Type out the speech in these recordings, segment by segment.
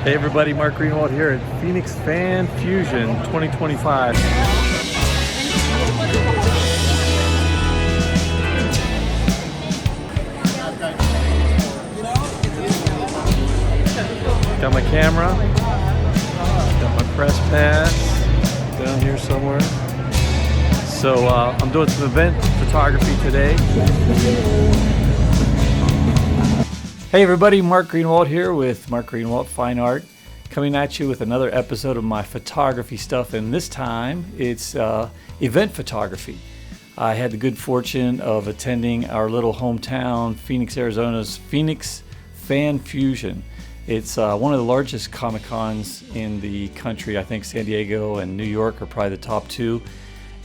Hey everybody, Mark Greenwald here at Phoenix Fan Fusion 2025. Got my camera, got my press pass down here somewhere. So I'm doing some event photography today. Hey everybody, Mark Greenwald here with Mark Greenwald Fine Art, coming at you with another episode of my photography stuff, and this time it's event photography. I had the good fortune of attending our little hometown, Phoenix, Arizona's Phoenix Fan Fusion. It's one of the largest Comicons in the country. I think San Diego and New York are probably the top two,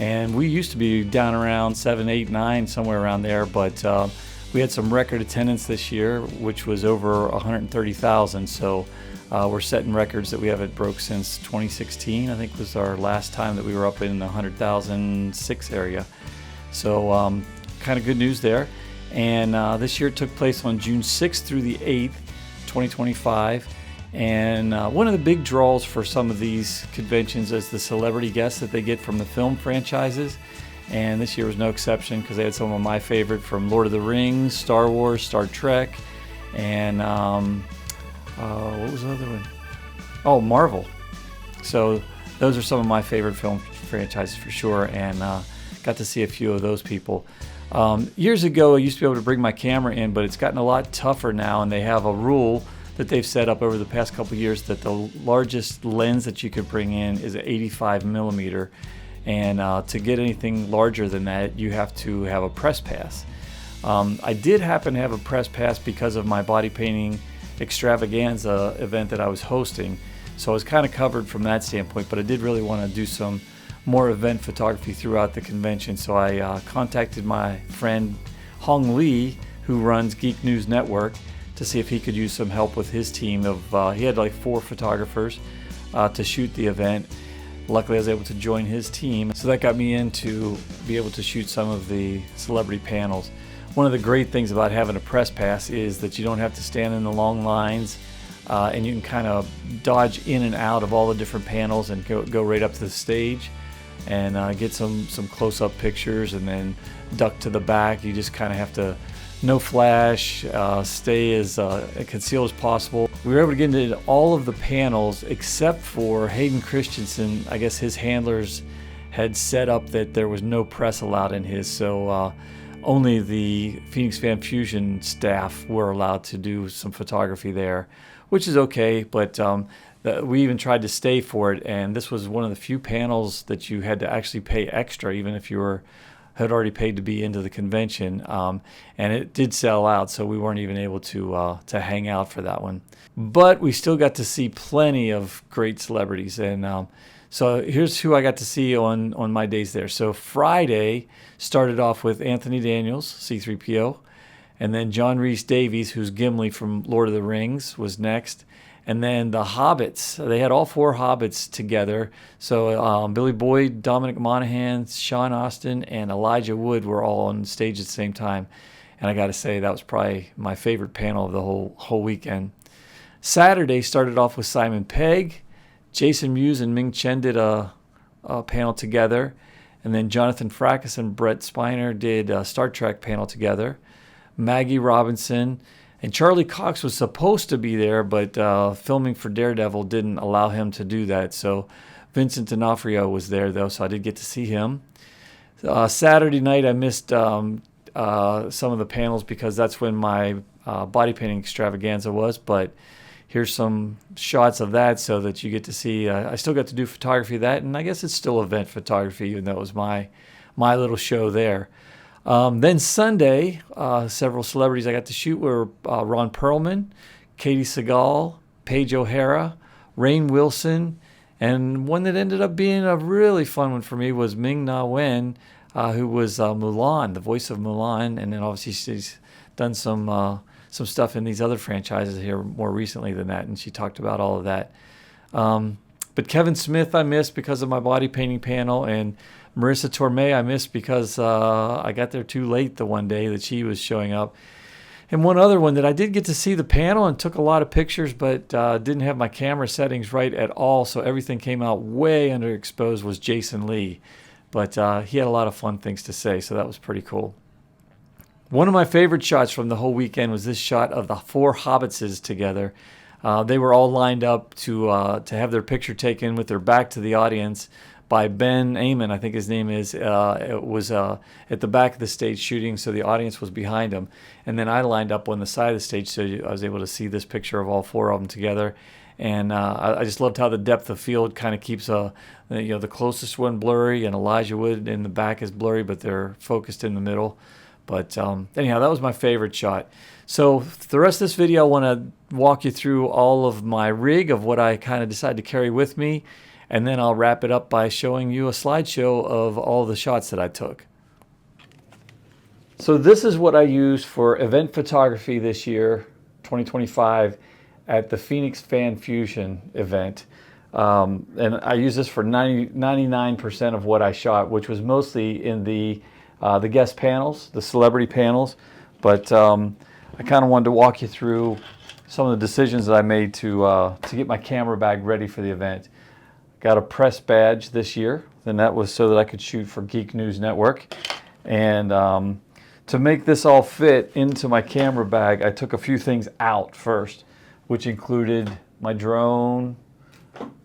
and we used to be down around 7, 8, 9, somewhere around there, but we had some record attendance this year, which was over 130,000. So we're setting records that we haven't broke since 2016. I think was our last time that we were up in the 100,006 area. So kind of good news there. And this year it took place on June 6th through the 8th, 2025. And one of the big draws for some of these conventions is the celebrity guests that they get from the film franchises. And this year was no exception because they had some of my favorite from Lord of the Rings, Star Wars, Star Trek, and what was the other one? Oh, Marvel. So those are some of my favorite film franchises for sure, and got to see a few of those people. Years ago, I used to be able to bring my camera in, but it's gotten a lot tougher now, and they have a rule that they've set up over the past couple of years that the largest lens that you could bring in is an 85 millimeter. And to get anything larger than that, you have to have a press pass. I did happen to have a press pass because of my Bodypainting Extravaganza event that I was hosting. So I was kind of covered from that standpoint, but I did really want to do some more event photography throughout the convention. So I contacted my friend Hong Lee, who runs Geek News Network, to see if he could use some help with his team of, he had like 4 photographers to shoot the event. Luckily, I was able to join his team, so that got me in to be able to shoot some of the celebrity panels. One of the great things about having a press pass is that you don't have to stand in the long lines, and you can kind of dodge in and out of all the different panels and go right up to the stage and get some close-up pictures and then duck to the back. You just kind of have to no flash, stay as concealed as possible. We were able to get into all of the panels except for Hayden Christensen. I guess his handlers had set up that there was no press allowed in his, so only the Phoenix Fan Fusion staff were allowed to do some photography there, which is okay, but we even tried to stay for it, and this was one of the few panels that you had to actually pay extra, even if you had already paid to be into the convention, and it did sell out, so we weren't even able to hang out for that one. But we still got to see plenty of great celebrities, and so here's who I got to see on my days there. So Friday started off with Anthony Daniels, C-3PO, and then John Rhys-Davies, who's Gimli from Lord of the Rings, was next. And then the Hobbits, they had all 4 Hobbits together. So Billy Boyd, Dominic Monaghan, Sean Astin, and Elijah Wood were all on stage at the same time. And I got to say, that was probably my favorite panel of the whole weekend. Saturday started off with Simon Pegg. Jason Mewes and Chen did a panel together. And then Jonathan Frakes and Brent Spiner did a Star Trek panel together. Maggie Robertson. And Charlie Cox was supposed to be there, but filming for Daredevil didn't allow him to do that. So Vincent D'Onofrio was there, though, so I did get to see him. Saturday night, I missed some of the panels because that's when my Bodypainting Extravaganza was, but here's some shots of that so that you get to see. I still got to do photography of that, and I guess it's still event photography, even though it was my little show there. Then Sunday, several celebrities I got to shoot were Ron Perlman, Katey Sagal, Paige O'Hara, Rainn Wilson, and one that ended up being a really fun one for me was Ming-Na, who was Mulan, the voice of Mulan, and then obviously she's done some stuff in these other franchises here more recently than that, and she talked about all of that. But Kevin Smith I missed because of my body painting panel, and Marissa Tomei I missed because I got there too late the one day that she was showing up. And one other one that I did get to see the panel and took a lot of pictures, but didn't have my camera settings right at all, so everything came out way underexposed, was Jason Lee. But he had a lot of fun things to say, so that was pretty cool. One of my favorite shots from the whole weekend was this shot of the 4 Hobbitses together. They were all lined up to have their picture taken with their back to the audience by Ben Amon, I think his name is. It was at the back of the stage shooting, so the audience was behind him. And then I lined up on the side of the stage, so I was able to see this picture of all 4 of them together. And I just loved how the depth of field kind of keeps the closest one blurry, and Elijah Wood in the back is blurry, but they're focused in the middle. But anyhow, that was my favorite shot. So the rest of this video, I want to walk you through all of my rig of what I kind of decided to carry with me, and then I'll wrap it up by showing you a slideshow of all the shots that I took. So this is what I used for event photography this year, 2025, at the Phoenix Fan Fusion event. And I used this for 99% of what I shot, which was mostly in the guest panels, the celebrity panels. But I kind of wanted to walk you through some of the decisions that I made to get my camera bag ready for the event. Got a press badge this year, and that was so that I could shoot for Geek News Network. And to make this all fit into my camera bag, I took a few things out first, which included my drone,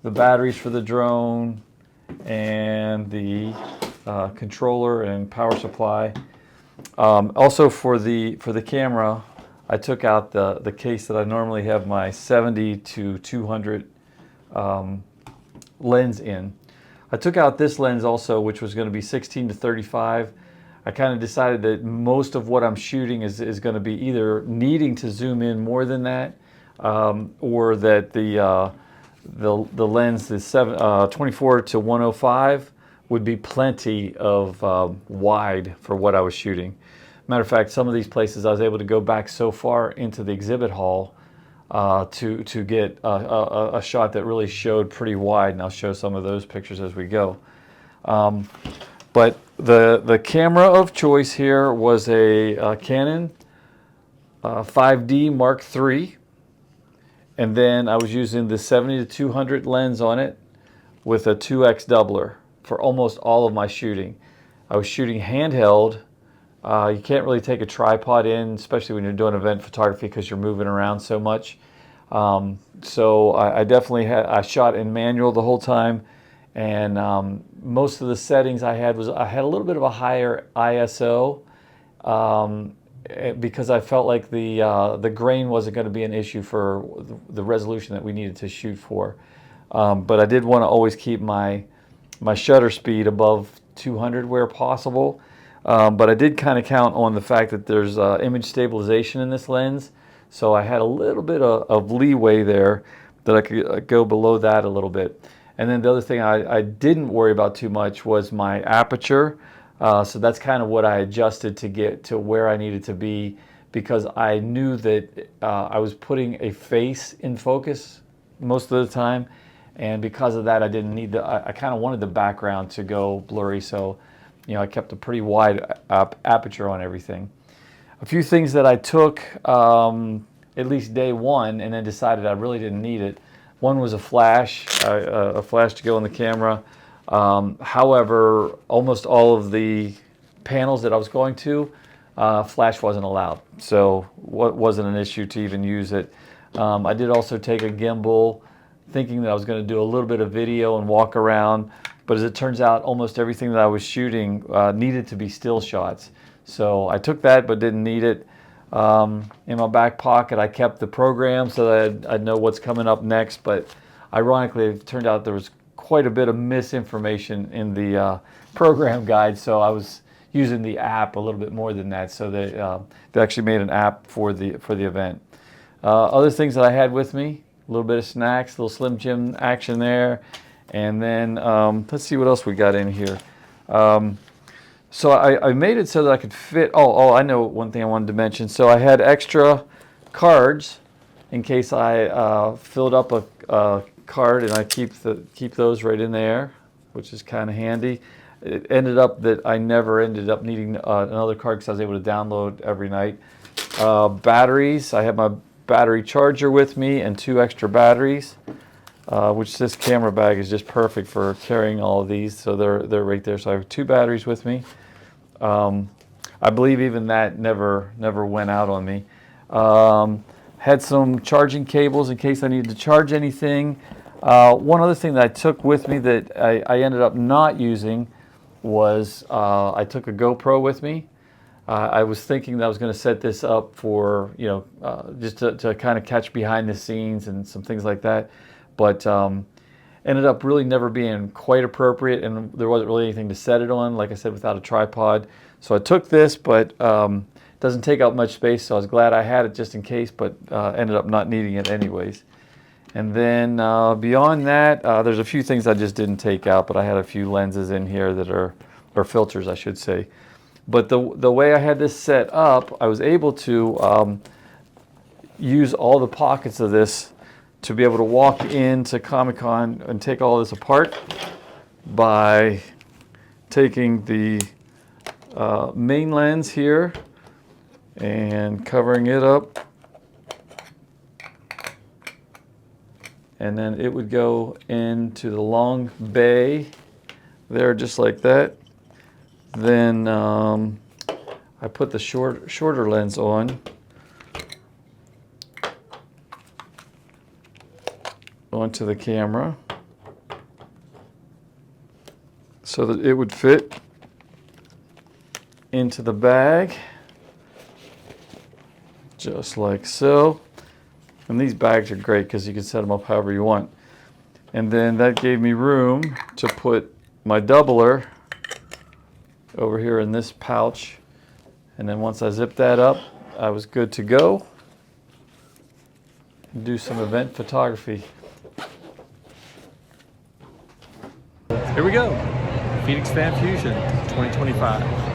the batteries for the drone, and the controller and power supply. Also for the camera, I took out the case that I normally have my 70 to 200 lens in. I took out this lens also, which was going to be 16 to 35. I kind of decided that most of what I'm shooting is going to be either needing to zoom in more than that, or that the lens, the 24 to 105, would be plenty of wide for what I was shooting. Matter of fact, some of these places I was able to go back so far into the exhibit hall to get a shot that really showed pretty wide, and I'll show some of those pictures as we go. But the camera of choice here was a Canon 5D Mark III, and then I was using the 70 to 200 lens on it with a 2x doubler for almost all of my shooting. I was shooting handheld. You can't really take a tripod in, especially when you're doing event photography, because you're moving around so much. So I definitely I shot in manual the whole time, and most of the settings I had a little bit of a higher ISO because I felt like the grain wasn't going to be an issue for the resolution that we needed to shoot for. But I did want to always keep my shutter speed above 200 where possible. But I did kind of count on the fact that there's image stabilization in this lens, so I had a little bit of leeway there that I could go below that a little bit. And then the other thing I didn't worry about too much was my aperture, so that's kind of what I adjusted to get to where I needed to be, because I knew that I was putting a face in focus most of the time, and because of that I didn't need I kind of wanted the background to go blurry, so I kept a pretty wide aperture on everything. A few things that I took at least day one and then decided I really didn't need it. One was a flash to go in the camera. However, almost all of the panels that I was going to, flash wasn't allowed, so it wasn't an issue to even use it. I did also take a gimbal, thinking that I was going to do a little bit of video and walk around. But as it turns out, almost everything that I was shooting needed to be still shots. So I took that but didn't need it. In my back pocket, I kept the program so that I'd know what's coming up next. But ironically, it turned out there was quite a bit of misinformation in the program guide. So I was using the app a little bit more than that. So they actually made an app for the event. Other things that I had with me, a little bit of snacks, a little Slim Jim action there. And then let's see what else we got in here. So I made it so that I could fit. Oh, I know one thing I wanted to mention. So I had extra cards in case I filled up a card, and I keep those right in there, which is kind of handy. It ended up that I never ended up needing another card because I was able to download every night. Batteries. I have my battery charger with me and 2 extra batteries, which this camera bag is just perfect for carrying all of these. So they're right there. So I have 2 batteries with me. I believe even that never went out on me. Had some charging cables in case I needed to charge anything. One other thing that I took with me that I ended up not using was I took a GoPro with me. I was thinking that I was going to set this up for, just to kind of catch behind the scenes and some things like that. But ended up really never being quite appropriate, and there wasn't really anything to set it on, like I said, without a tripod. So I took this, but doesn't take up much space, so I was glad I had it just in case, but ended up not needing it anyways. And then beyond that, there's a few things I just didn't take out, but I had a few lenses in here that are, or filters I should say. But the way I had this set up, I was able to use all the pockets of this to be able to walk into Comicon and take all this apart by taking the main lens here and covering it up, and then it would go into the long bay there just like that. Then I put the shorter lens on onto the camera so that it would fit into the bag just like so. And these bags are great because you can set them up however you want. And then that gave me room to put my doubler over here in this pouch. And then once I zipped that up, I was good to go and do some event photography. Here we go. Phoenix Fan Fusion 2025.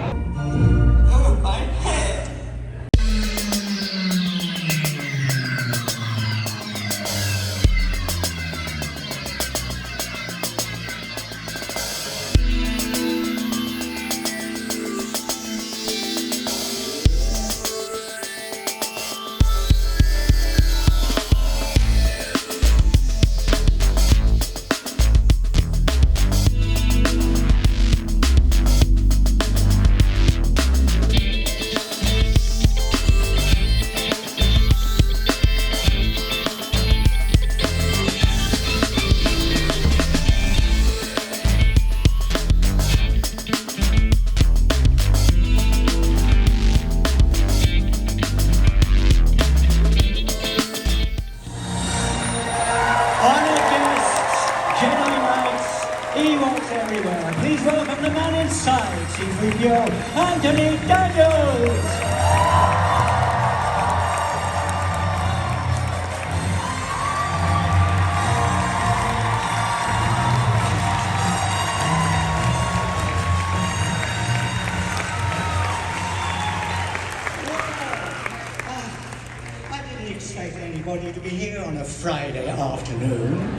To be here on a Friday afternoon.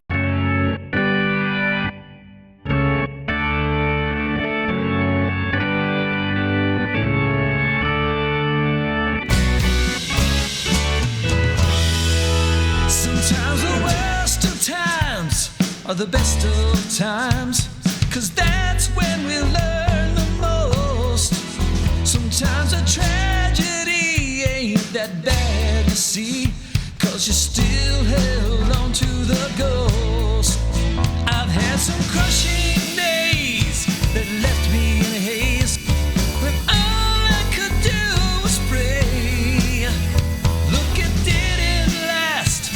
Sometimes the worst of times are the best of times, 'cause that's when we learn the most. Sometimes a tragedy ain't that bad to see, 'cause you're still held on to the ghost. I've had some crushing days that left me in a haze, when all I could do was pray. Look, it didn't last,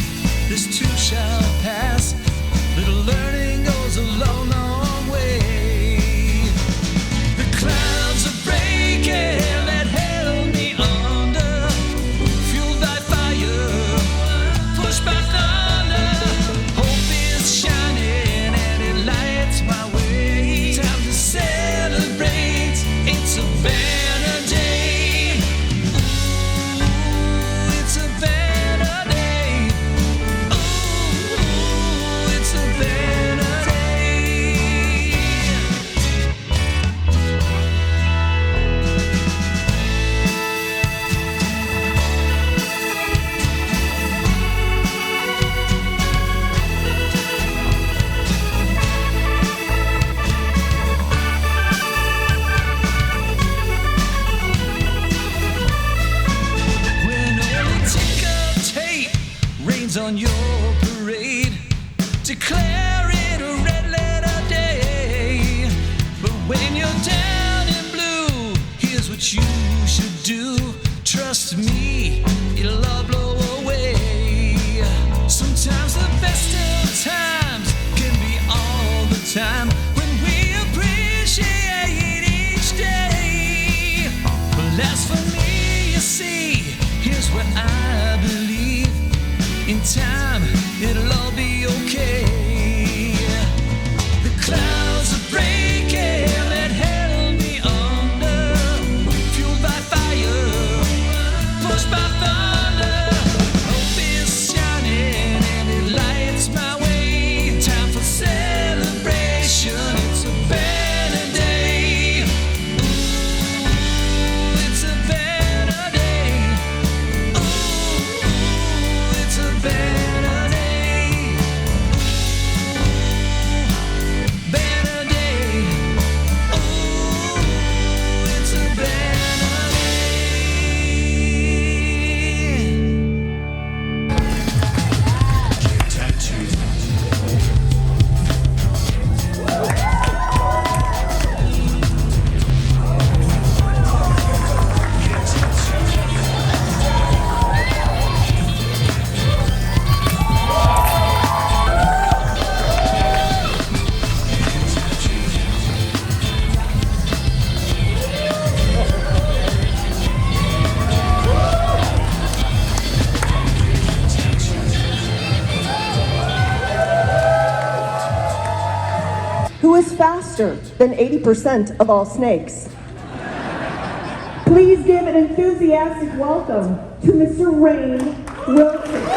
this too shall pass. Little learning goes a long, long way. The clouds are breaking that held me under, fueled by fire, pushed by thunder. Hope is shining and it lights my way. Time to celebrate, it's a banner day. Ooh, it's a banner day. Ooh, it's a banner day. declare it a red letter day. But when you're down in blue, here's what you should do. Trust me, it'll all blow away. Sometimes the best of times can be all the time when we appreciate each day. But as for me, you see, here's what I believe. In time, it'll all be okay. The clouds are breaking that held me under, fueled by fire, pushed by thunder. Hope is shining and it lights my way. Time for celebration, it's a better day. Ooh, it's a better day. Ooh, it's a better day. Ooh, better day. Ooh, it's a better day. Who is faster than 80% of all snakes? Please give an enthusiastic welcome to Mr. Rain Wilson.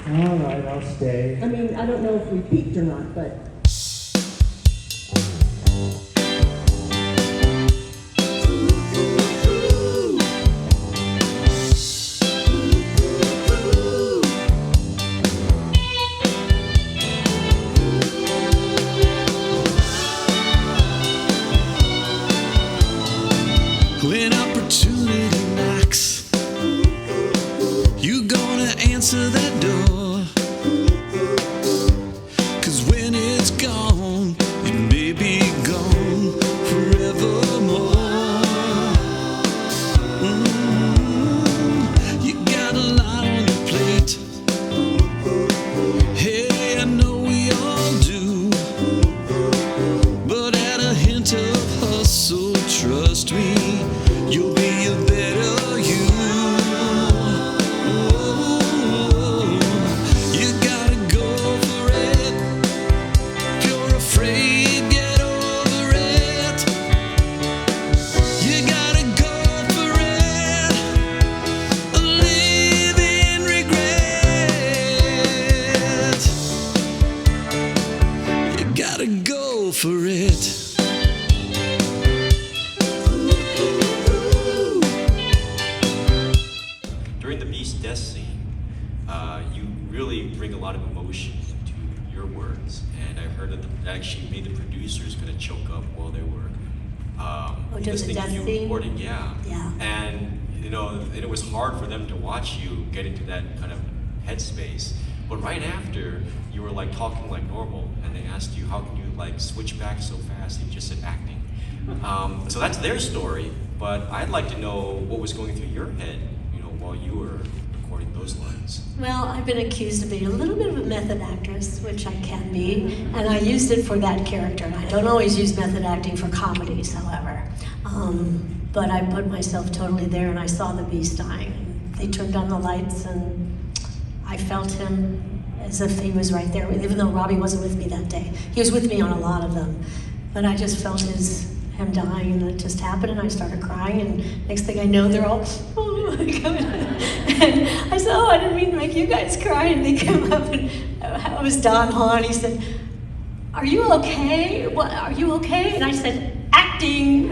All right, I'll stay. I mean, I don't know if we peaked or not, but When opportunity knocks, you gonna answer that door. 'Cause when it's gone, it may be gone forevermore. You got a lot on your plate. Hey, I know we all do. But at a hint of hustle, trust me, you'll be a better you. You gotta go for it. If you're afraid, get over it. You gotta go for it. Live in regret. You gotta go for it. During the Beast death scene, you really bring a lot of emotion to your words, and I've heard that that actually made the producers kind of choke up while they were during the listening death to you scene? recording. Yeah. Yeah. And it was hard for them to watch you get into that kind of headspace. But right after, you were like talking like normal, and they asked you, how can you like switch back so fast? You just said acting. So that's their story, but I'd like to know what was going through your head, while you were recording those lines. Well, I've been accused of being a little bit of a method actress, which I can be, and I used it for that character. I don't always use method acting for comedies, however. But I put myself totally there, and I saw the beast dying. They turned on the lights, and I felt him as if he was right there, even though Robbie wasn't with me that day. He was with me on a lot of them. But I just felt him dying, and it just happened, and I started crying, and next thing I know, they're all, coming. And I said, I didn't mean to make you guys cry, and they came up, and it was Don Hahn. He said, are you okay? What, are you okay? And I said, acting.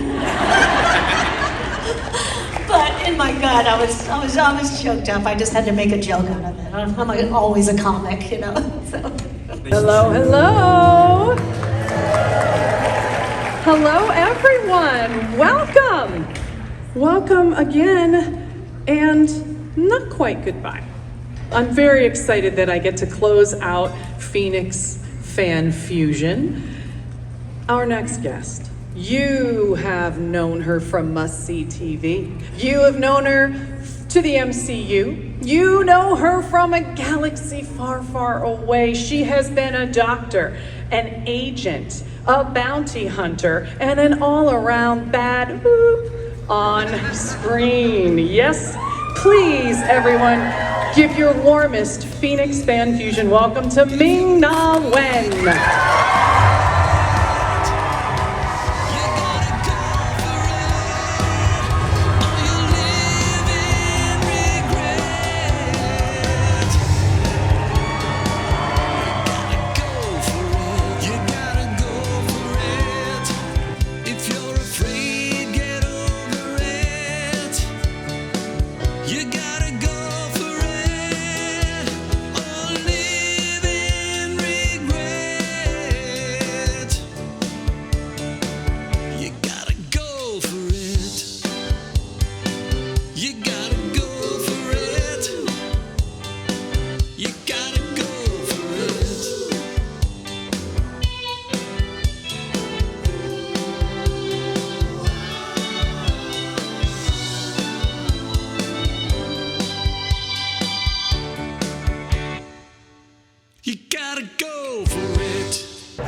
But in my gut, I was choked up. I just had to make a joke out of it. I'm always a comic, you know. So. Hello, hello. Hello, everyone. Welcome. Welcome again, and not quite goodbye. I'm very excited that I get to close out Phoenix Fan Fusion. Our next guest. You have known her from Must See TV. You have known her to the MCU. You know her from a galaxy far, far away. She has been a doctor, an agent, a bounty hunter, and an all-around bad boop on screen. Yes, please, everyone, give your warmest Phoenix Fan Fusion welcome to Ming-Na Wen.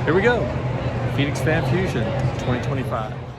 Here we go. Phoenix Fan Fusion 2025.